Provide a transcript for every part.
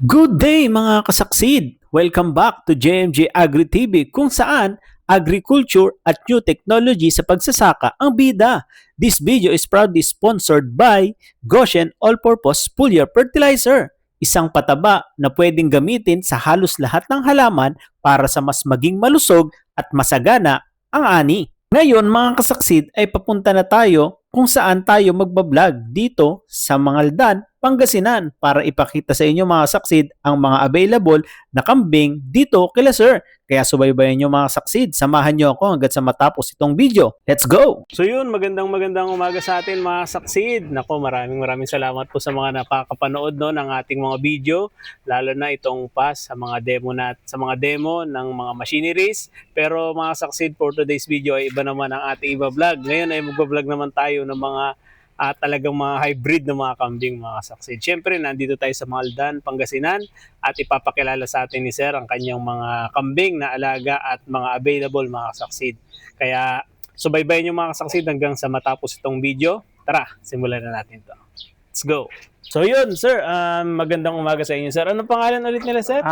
Good day mga kasaksid! Welcome back to JMJ Agri TV kung saan agriculture at new technology sa pagsasaka ang bida. This video is proudly sponsored by Goshen All-Purpose Foliar Fertilizer, isang pataba na pwedeng gamitin sa halos lahat ng halaman para sa mas maging malusog at masagana ang ani. Ngayon mga kasaksid ay papunta na tayo kung saan tayo magbablog dito sa Mangaldan, Pangasinan para ipakita sa inyo mga saksid ang mga available na kambing dito kila sir. Kaya subaybayan nyo mga saksid, samahan nyo ako hanggang sa matapos itong video. Let's go! So yun, magandang umaga sa atin mga saksid. Nako, maraming salamat po sa mga napakapanood no, ng ating mga video. Lalo na itong sa mga demo ng mga machineries. Pero mga saksid, for today's video ay iba naman ang ating iba-vlog. Ngayon ay magbablog naman tayo ng mga talagang mga hybrid na mga kambing mga saksid. Siyempre, nandito tayo sa Mangaldan, Pangasinan at ipapakilala sa atin ni Sir ang kanyang mga kambing na alaga at mga available mga saksid. Kaya subaybayan nyo mga saksid hanggang sa matapos itong video. Tara, simulan na natin to. Let's go! So yun, Sir, magandang umaga sa inyo, Sir. Anong pangalan ulit nila, Sir?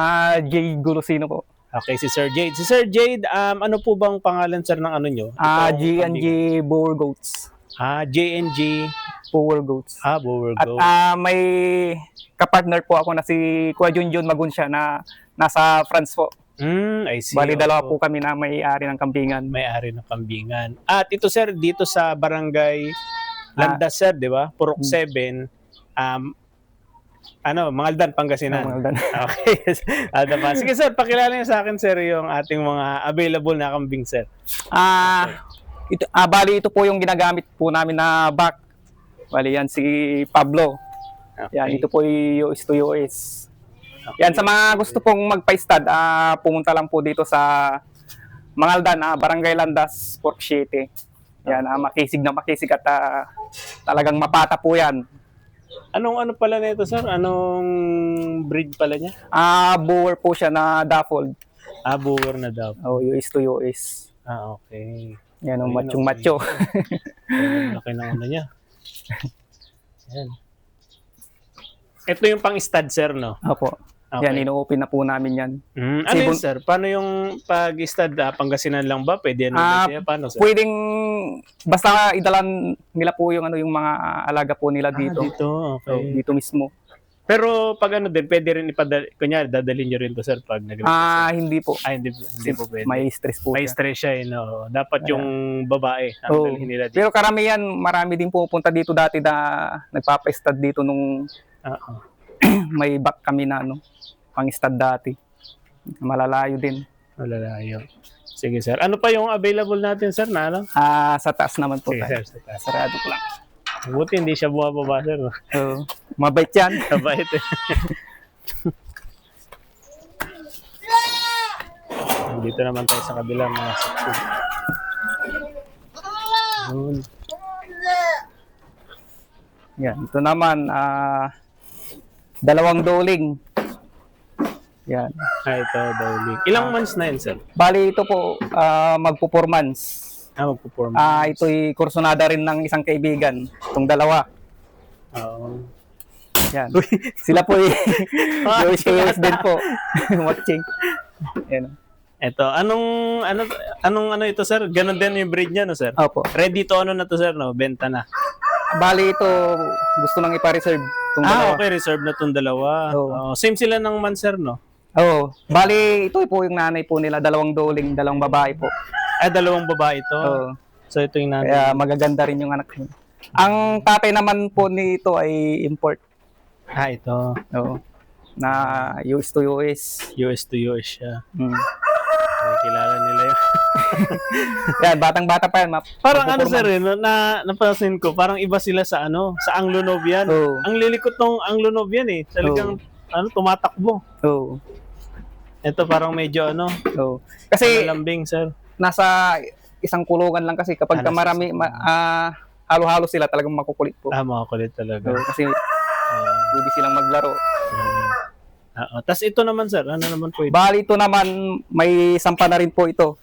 Jade Gulosino po. Okay, si Sir Jade. Si Sir Jade, ano po bang pangalan, Sir, ng ano nyo? G&G Boer Goats. J&G Boer Goats. Boer At Goats. may kapartner po ako na si Kuya Junjun Magunsya na nasa France po. I see. Bali, dalawa po kami na may-ari ng kambingan. May-ari ng kambingan. At ito, Sir, dito sa Barangay Landas, Sir, di ba? Purok 7, Mangaldan, Pangasinan. Mangaldan. Okay. Sige, Sir, pakilala niyo sa akin, Sir, yung ating mga available na kambing, Sir. Bali, ito po yung ginagamit po namin na back. Bali, yan si Pablo. Okay. Yan, ito po yung US to US. Okay. Yan, sa mga gusto pong magpa-stud, pumunta lang po dito sa Mangaldan, Barangay Landas, Purok 7. Yan, makisig at talagang mapata po yan. Anong pala nito, Sir? Anong breed pala niya? Boer po siya na Daffold. Boer na daw. US to US. Okay. Yan, machong-macho. Laki ng ano niya. Yan. Ito yung pang-stud, Sir, no? Opo. Okay. Yan, ino-open na po namin yan. Ano yun, Sir? Paano yung pag-stud? Pangasinan lang ba? Pwede paano, Sir? Pwedeng, basta idalan nila po yung, yung mga alaga po nila dito. Dito, okay. So, dito mismo. Pero pag din, pwede rin kunyari, dadalhin nyo rin to, Sir, pag hindi po. hindi po pwede. May stress po May siya. stress siya, no? Dapat yung babae ang dalhin nila dito. Pero karamihan, marami din pupunta dito dati na nagpapa-stud dito nung may back kami na pang-stud dati. Malalayo din. Malalayo. Sige, Sir. Ano pa yung available natin, Sir, na ano? Sa taas naman po. Sige, tayo. Sir, sa taas. Sarado ko lang. Buti hindi siya bumababa, Sir. No? Mabait yan. Mabait eh. Dito naman tayo sa kabila, mga saksid. Yan. Ito naman, dalawang doling. Yan. Ito, Dowling. Ilang months na yun, Sir? Bali ito po, magpo 4 months. Magpo-form. Ito'y kursunada rin ng isang kaibigan. Itong dalawa. Yan. Sila po US to US din po. Watching. Yan. Ito, anong ito, Sir? Ganon din yung breed niya, no, Sir? Opo. Ready to na to, Sir, no? Benta na. Bali ito, gusto nang ipa-reserve itong dalawa. Okay, reserve na tong dalawa. Oo. Same sila ng man, Sir, no? Oo. Bali, ito po yung nanay po nila, dalawang doling, dalawang babae po. Dalawang babae ito. Oo. So, ito yung nanay. Kaya magaganda rin yung anak niya. Ang tatay naman po nito ay import. Ito. Oo. Na US to US. US to US siya. Kilala nila yun. Yan, batang-bata pa yan. Parang Sir, napansin ko, parang iba sila sa sa Anglo-Nubian. Oo. Ang lilikot ng Anglo-Nubian eh. Talagang, tumatakbo. Oo. Ito parang medyo Oo. Kasi, lambing, Sir. nasa isang kulungan lang kasi kapag marami, halo-halo sila talagang makukulit po. Mga kulit talaga. Oo, kasi, pwede silang maglaro. Tapos ito naman, Sir, ano naman po ito? Bali ito naman, may sampa na rin po ito.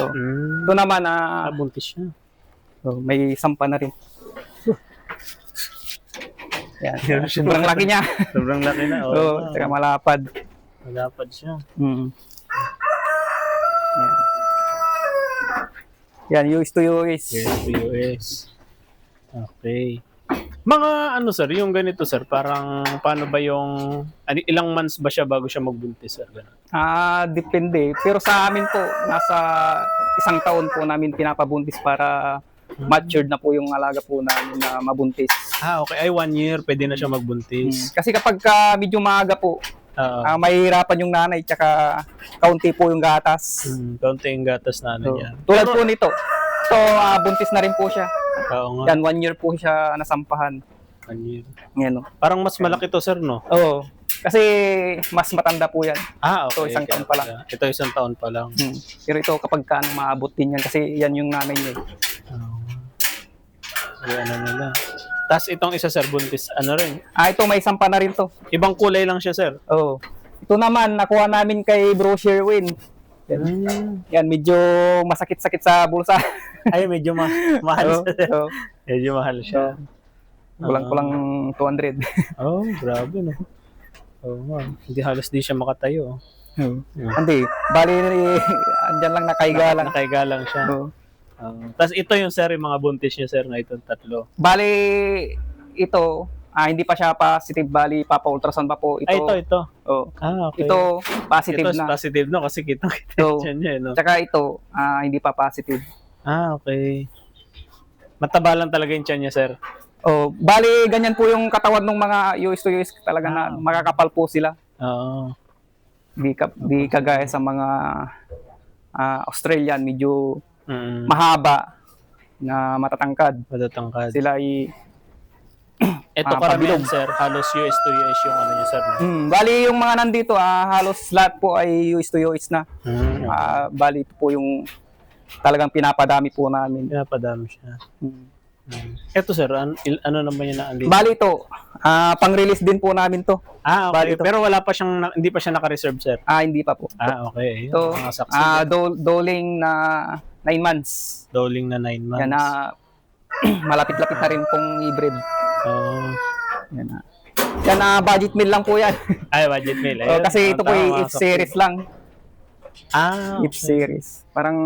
Ito naman, buntis siya. may sampa na rin. Yan. Sobrang laki niya. Sobrang laki na. Oo, tsaka malapad. Malapad siya. Mm. Yan, US to US. Yes, US. Okay. Mga ano sir, yung ganito sir, parang paano ba yung, ilang months ba siya bago siya magbuntis sir? Ganun. Depende. Pero sa amin po, nasa 1 taon po namin pinapabuntis para matured na po yung alaga po namin na mabuntis. Okay. Ay, 1 year, pwede na siya magbuntis. Kasi kapag medyo maaga po, Oo. mahihirapan yung nanay tsaka kaunti po yung gatas. Kaunti yung gatas na ano niya. Tulad po nito. So, buntis na rin po siya. Oo nga. Yan, 1 year po siya nasampahan. 1 year. Yan, no? Parang mas malaki to sir, no? Oo. Kasi mas matanda po yan. Okay. Ito, 1 taon pa lang. Ito 1 taon pa lang. Pero ito kapag maabot din yan kasi yan yung nanay niya. Ano nila. Tapos itong isa sir, buntis, ano rin? Ito may sampa na rin to. Ibang kulay lang siya sir. Oo. Ito naman, nakuha namin kay Bro Sherwin. Yan. Yan, medyo masakit-sakit sa bulsa. Ay, medyo mahal siya. Oo. Medyo mahal siya. Kulang-kulang 200. Grabe no. Nga. Hindi halos di siya makatayo. Hindi. Bali, andyan lang nakahiga lang. Nakahiga lang siya. Tapos ito yung sir, yung mga buntis niya sir na itong 3. Bali, ito, hindi pa siya positive. Bali, papa-ultrasound pa po. Ito. Ito. Okay. Ito, positive ito na. Positive na kasi kitang-kita niya. No? Tsaka ito, hindi pa positive. Okay. Mataba lang talaga yung tiyan niya, sir. Bali, ganyan po yung katawan ng mga US to US talaga na makakapal po sila. Oo. Di kagaya sa mga Australian, medyo mahaba na matatangkad. Matatangkad. Sila ay ito karamihan, sir. Halos US to US yung ano niya, sir. No? Bali, yung mga nandito, halos lahat po ay US to US na. Bali, ito po yung talagang pinapadami po namin. Pinapadami siya. Ito, sir, ano naman yun na andito? Bali, ito, pang-release din po namin to. Okay. Bali, ito. Pero wala pa siyang, hindi pa siya naka-reserve, sir? Hindi pa po. Okay. Ito, doling na 9 months. Doling na 9 months. Yan na, malapit-lapit na rin pong i-breed. Yan na. Yan na, budget meal lang po yan. Budget meal. Kasi ito po ay F-series lang. Okay. F-series. Parang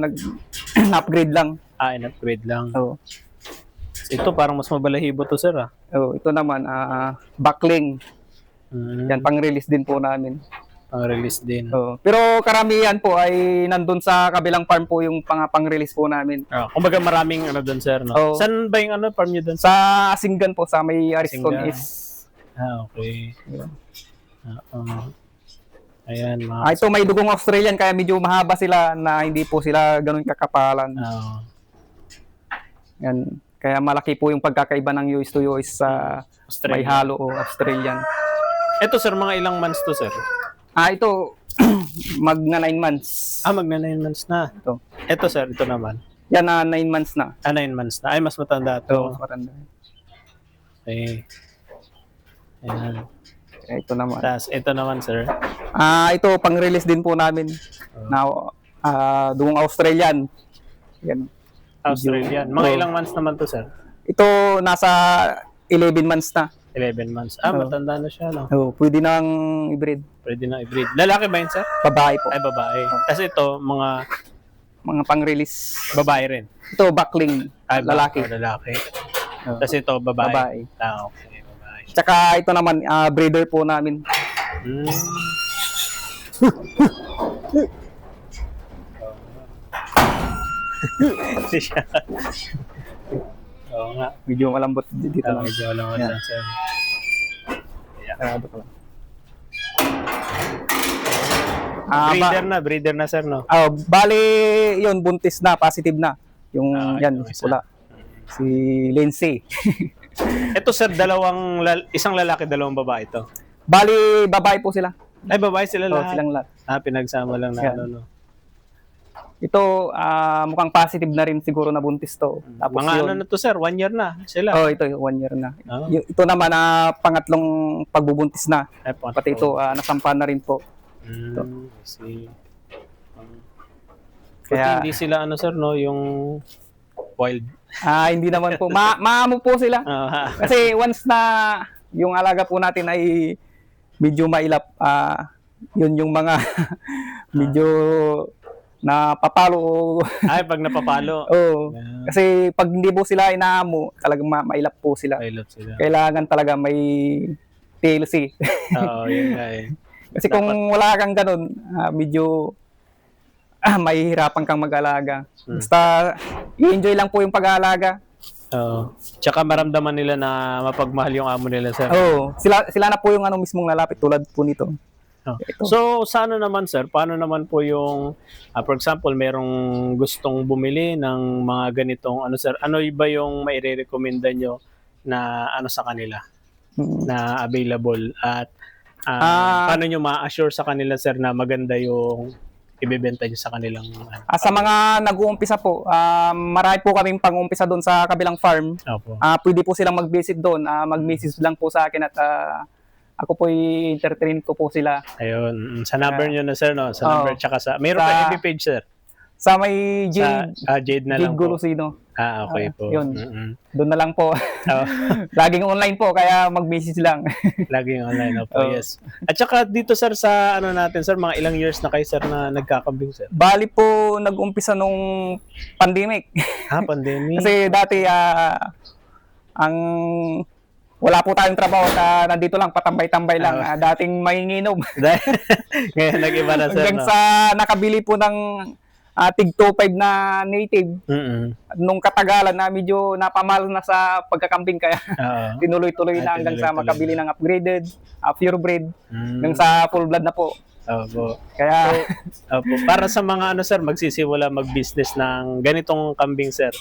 nag-upgrade lang. In-upgrade lang. Oo. Ito parang mas mabalahibo to, sir. Ito naman, backling. Yan, pang-release din po namin. Pang-release din. Pero karamihan po ay nandun sa kabilang farm po yung pang-release po namin. Kumbaga maraming ano doon, sir, no? Saan ba yung farm niyo doon? Sa Asinggan po, sa may Ariston East. Okay. Ayan, ito may dugong Australian kaya medyo mahaba sila na hindi po sila ganun kakapalan. Yan. Kaya malaki po yung pagkakaiba ng US to US sa may halo o Australian. Ito, sir, mga ilang months to, sir? Ito, magna 9 months. Magna 9 months na. Ito, sir, ito naman. Yan na 9 months na. 9 months na. Ay, mas matanda ito. Mas matanda. Okay. Ayan. Ito naman. Tapos, ito naman, sir. Ito, pang-release din po namin. Na dugong Australian. Yan. Australian. Mga ilang months naman to, sir? Ito, nasa 11 months na. 11 months. Matanda na siya, no? Pwede nang i-breed. Pwede nang i-breed. Lalaki ba yun, sir? Babae po. Ay, babae. Kasi ito, mga pang-release. babae rin. Ito, backling. Lalaki. Lalaki. Kasi ito, babae. Babae. Okay, babae. Tsaka ito naman, breeder po namin. Oo nga. Medyo malambot dito lang. Medyo malambot lang, sir. Breeder na, sir, no? Bali, yun, buntis na, positive na. Yung, yan, pula. Si Lindsay. Ito, sir, isang lalaki, dalawang babae ito. Bali, babae po sila. Ay, babae sila lahat? Silang lahat. Pinagsama lang na, no? Ito, mukhang positive na rin siguro na buntis to. Tapos mga yun, ano na to, sir? 1 year na sila? ito, 1 year na. Ito naman, pangatlong pagbubuntis na. Pati ito, nasampan na rin po. See. Kaya hindi sila, sir, no? Yung spoiled. Hindi naman po. Maamo po sila. Kasi once na yung alaga po natin ay medyo mailap, yun yung mga medyo napapalo. Ay, pag napapalo. Oo. Kasi pag hindi po sila inaamo, talagang mailap po sila. Mailap sila. Kailangan talaga may TLC. Oo, yun nga eh. Kasi kung wala kang ganun, medyo mahihirapan kang mag-alaga. Basta i-enjoy lang po yung pag-aalaga. Oo. Tsaka maramdaman nila na mapagmahal yung amo nila, sir. Oo. Sila na po yung mismong lalapit tulad po nito. Oh. So, sa ano naman, sir? Paano naman po yung, for example, merong gustong bumili ng mga ganitong, sir? Ano ba yung maire-recommenda nyo na sa kanila? Na available? At paano nyo ma-assure sa kanila, sir, na maganda yung ibebenta nyo sa kanilang... sa mga nag-uumpisa po, marami po kaming pang-uumpisa doon sa kabilang farm. Opo. Pwede po silang mag-visit doon. Mag-message lang po sa akin at ako po i-entertain ko po sila. Ayun. Sa number nyo na, sir, no? Sa number, tsaka sa... Mayroon pa FB page, sir? Sa may Jade. Jade na lang po. Golosino. Okay po. Yun. Doon na lang po. Laging online po, kaya mag-message lang. Laging online, po, yes. At saka dito, sir, sa natin, sir, mga ilang years na kayo, sir, na nagkakambing, sir? Bali po, nag-umpisa nung pandemic. Pandemic? Kasi dati, wala po tayong trabaho at nandito lang, patambay-tambay lang. Dating mahinginom. Ngayon, nag-iba na, sir, hanggang sa nakabili po ng tig 2.5 na native. Nung katagalan na medyo napamahal na sa pagkakambing, kaya tinuloy-tuloy na hanggang sa makabili ng upgraded, purebred, hanggang sa full blood na po. Opo. Kaya para sa mga sir, magsisiwala mag-business ng ganitong kambing, sir.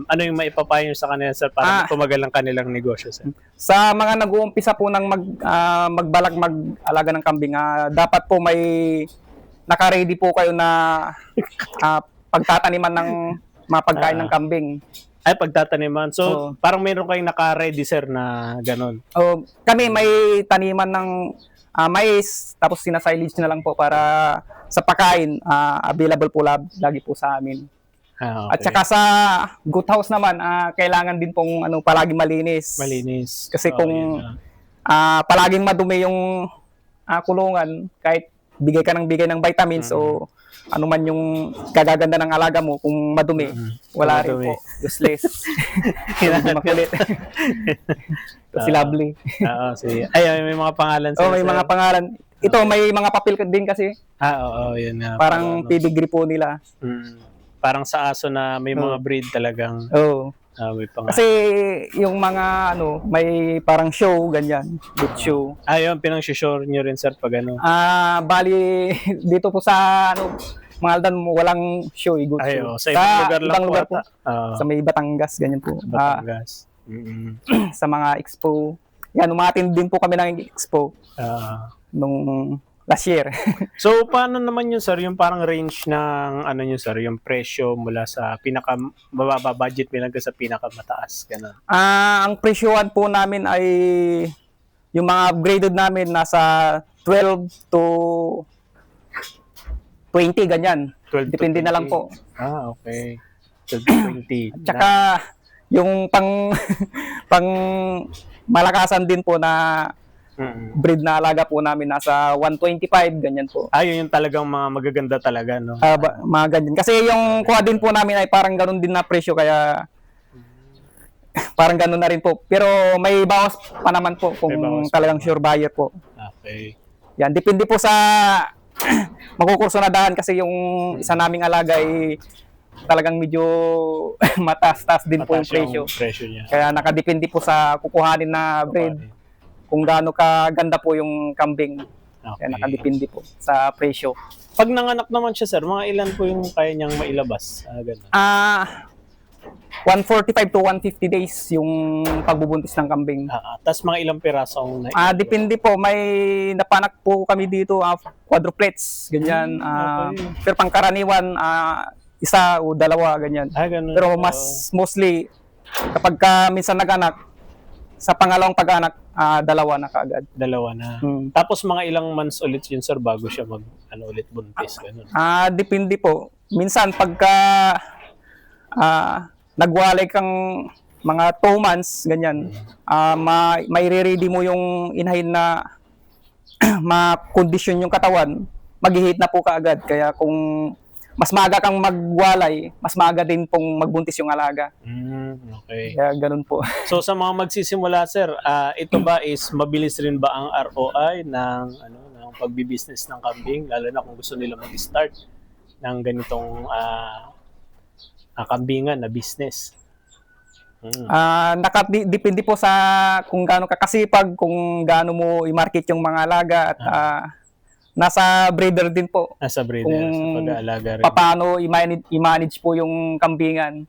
Ano yung maipapayo sa kanila, sir, para tumagal ang kanilang negosyo, sir? Sa mga nag-uumpisa po ng magbalak mag-alaga ng kambing, dapat po may naka-ready po kayo na pagtataniman ng mga pagkain ng kambing. Ay, pagtataniman. So, parang meron kayong naka-ready, sir, na ganun. Kami may taniman ng mais, tapos sinasilage na lang po para sa pagkain. Available po lagi po sa amin. Okay. At saka sa goat house naman, kailangan din pong palagi malinis. Malinis. Kasi kung palaging madumi yung kulungan, kahit bigay ka ng vitamins o ano man yung gagaganda ng alaga mo, kung madumi, wala rin po. Useless. Hindi makulit. Si Lovely. May mga pangalan, sir. May mga pangalan. Ito, may mga papel din kasi. Yun nga. Parang pedigree po nila. Parang sa aso na may mga breed talagang. May pangalan. Kasi yung mga may parang show, ganyan. Good show. Yun, pinang-shore nyo rin, sir, pag bali, dito po sa mga Aldan, walang show, good show. Sa ibang lugar po. Sa may Batangas, ganyan po. Batangas. Sa mga expo. Yan, umatin din po kami ng expo. Nung last year. So, paano naman yun, sir? Yung parang range ng, nyo, sir, yung presyo mula sa pinaka-mababa budget hanggang sa pinakamataas? Ganun. Ang presyohan po namin ay, yung mga upgraded namin, nasa 12 to 20, ganyan. 12 to Depende 20. na lang po. Okay. 12 to 20. Tsaka, yung pang malakasan din po na breed na alaga po namin, nasa 125, ganyan po. Yun yung talagang mga magaganda talaga, no? Mga ganyan. Kasi yung kuha din po namin ay parang ganun din na presyo, kaya parang ganun na rin po. Pero may bawas pa naman po kung talagang sure buyer po. Okay. Yan, depende po sa makukurso na daan, kasi yung isa naming alaga ay talagang medyo mataas-taas din po yung presyo niya. Kaya nakadepende po sa kukuhanin na breed, kung gaano kaganda po yung kambing. Kaya nakadepende po sa presyo. Pag nanganak naman siya, sir, mga ilan po yung kaya niyang mailabas? Ganun. 145 to 150 days yung pagbubuntis ng kambing. Tapos mga ilang piraso ang depende po. May napanak po kami dito, quadruplets, ganyan. Pero pangkaraniwan, isa o dalawa, ganyan. Ganun. Pero mostly, kapag minsan nag-anak, sa pangalawang pag-anak, dalawa na kaagad. Dalawa na. Tapos mga ilang months ulit yun, sir, bago siya ulit buntis? Ganun. Depende po. Minsan, pagka nagwalay kang mga 2 months, ganyan, may ready mo yung inhahin na makondisyon yung katawan, mag-hit na po kaagad. Kaya kung mas maaga kang magwalay, mas maaga din pong magbuntis yung alaga. Okay. Kaya ganun po. So sa mga magsisimula sir, ito ba is mabilis rin ba ang ROI ng ng pagbi-business ng kambing, lalo na kung gusto nila mag-start ng ganitong kambingan na business? Depende po sa kung gaano ka kasipag, kung gaano mo i-market yung mga alaga at nasa breeder din po. Nasa breeder, Kung sa pag-aalaga rin. paano i-manage po yung kambingan.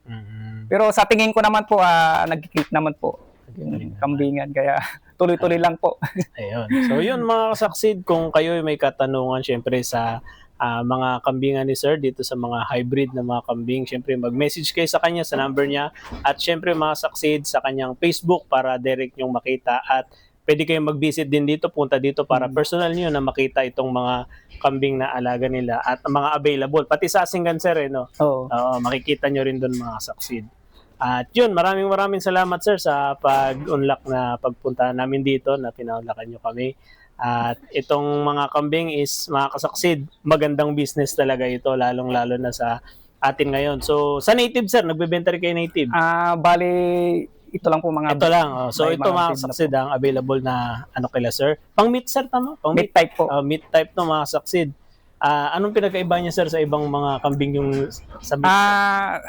Pero sa tingin ko naman po, nag-click naman po yung kambingan. Kaya tuloy-tuloy lang po. Ayun. So yun mga kasaksid, kung kayo may katanungan syempre sa mga kambingan ni Sir dito sa mga hybrid na mga kambing, syempre mag-message kayo sa kanya sa number niya, at syempre mga saksid sa kanyang Facebook para direct nyong makita, at pwede kayong mag-visit din dito, punta dito para personal niyo na makita itong mga kambing na alaga nila at mga available. Pati sa Singgan Sir, no? Oo. Makikita nyo rin doon mga saksid. At yun, maraming salamat Sir sa pag-unlock na pagpunta namin dito, na pinaunlakan nyo kami. At itong mga kambing is, mga kasaksid, magandang business talaga ito, lalong-lalo na sa atin ngayon. So, sa native Sir, nagbebenta rin kayo native? Bali, ito lang po mga... Ito lang. So, may ito mga kasaksid ang available na kila Sir. Pang meat Sir, tama? Pang meat type po. Meat type to mga kasaksid. Anong pinagkaiba niya Sir sa ibang mga kambing yung sa meat?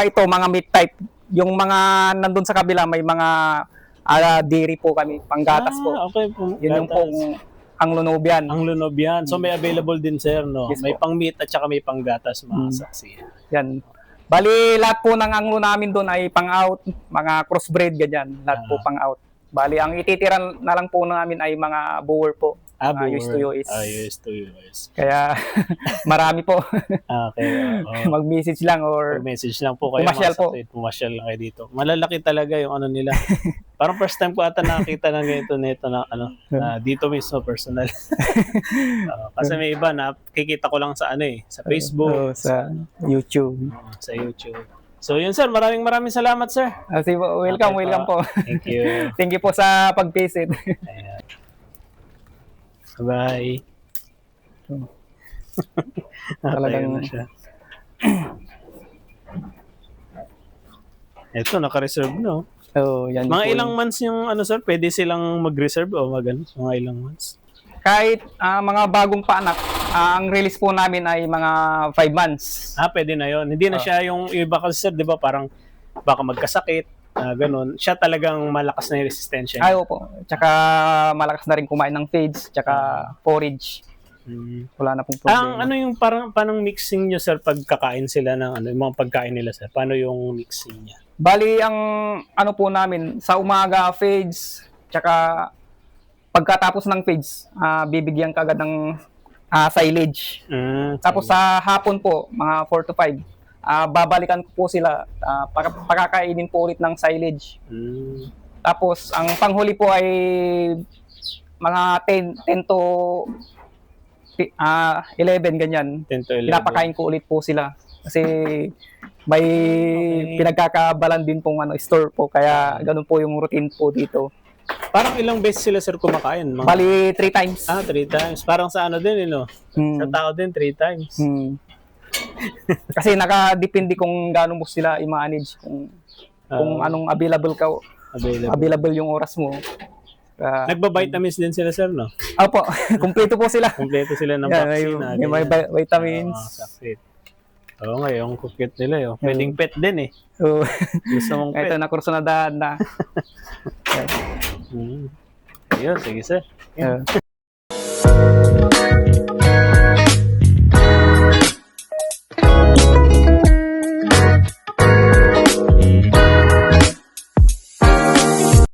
Ito, mga meat type. Yung mga nandun sa kabila, may mga dairy po kami, panggatas po. Okay. Yun yung pong ang Lunobian. Ang Lunobian. So may available din Sir, no? Yes, may po. pang meat at saka may panggatas mga kasaksid. Yan. Bali, lahat po ng anglo namin doon ay pang-out, mga crossbreed, ganyan. Lahat po pang-out. Bali, ang ititira na lang po namin ay mga bower po. US to US. US to US. Kaya, marami po. Okay. Mag-message lang or Message lang po kayo. pumasyal po. Pumasyal lang kayo dito. Malalaki talaga yung ano nila. Parang first time ko ata nakakita ng ganito nito na dito mismo personal. Kasi may iba na kikita ko lang sa sa Facebook, sa YouTube. Sa YouTube. So yun Sir, maraming salamat Sir. Sige po, welcome po. Thank you. Thank you po sa pag-visit. Ayan. Bye. Talagang na siya. Ito, naka-reserve no? Yan Mga po ilang months yung Sir, pwede silang mag-reserve o mga ilang months? Kahit mga bagong paanak, ang release po namin ay mga 5 months. Pwede na yon. Hindi na siya yung iba kasi Sir, di ba parang baka magkasakit, ganun. Siya talagang malakas na yung resistensya niya. Ay, opo. Tsaka malakas na rin kumain ng feeds, tsaka forage. Wala na pong problema. Ano yung parang mixing nyo Sir pag kakain sila ng yung mga pagkain nila Sir? Paano yung mixing niya? Bali, ang po namin, sa umaga feeds, tsaka pagkatapos ng feeds, bibigyan ka agad ng silage. Tapos sa hapon po, mga 4 to 5, babalikan ko po sila, pakakainin po ulit ng silage. Tapos, ang panghuli po ay mga 10 to 11, ganyan. 10 to 11. Pinapakain ko ulit po sila. Kasi may pinagkakabalan din pong store po. Kaya ganun po yung routine po dito. Parang ilang beses sila Sir kumakain? Bali, 3 times. 3 times. Parang sa din, Sa tao din, 3 times. Kasi nakadepende kung gaano mo sila i-manage. Kung anong available yung oras mo. Nagba-vitamins din sila Sir, no? Opo, kumpleto po sila. Kumpleto sila ng May vaccine. vitamins. Sakit. Oo nga, yung cute nila yun. Pwedeng pet din Gusto mong pet. Ito, nakurso na daan na. Ayun, sige Sir.